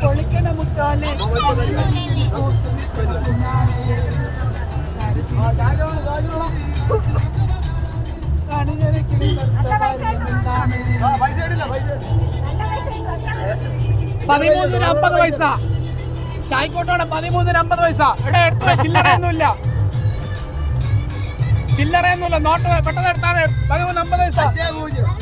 പൊളിക്കണ മുറ്റാലെ $13.50 ചായക്കോട്ടോടെ 13.50 ഇവിടെ എടുത്ത ചില്ലറയൊന്നുമില്ല നോട്ട് പെട്ടെന്ന് എടുത്താണ് 13.50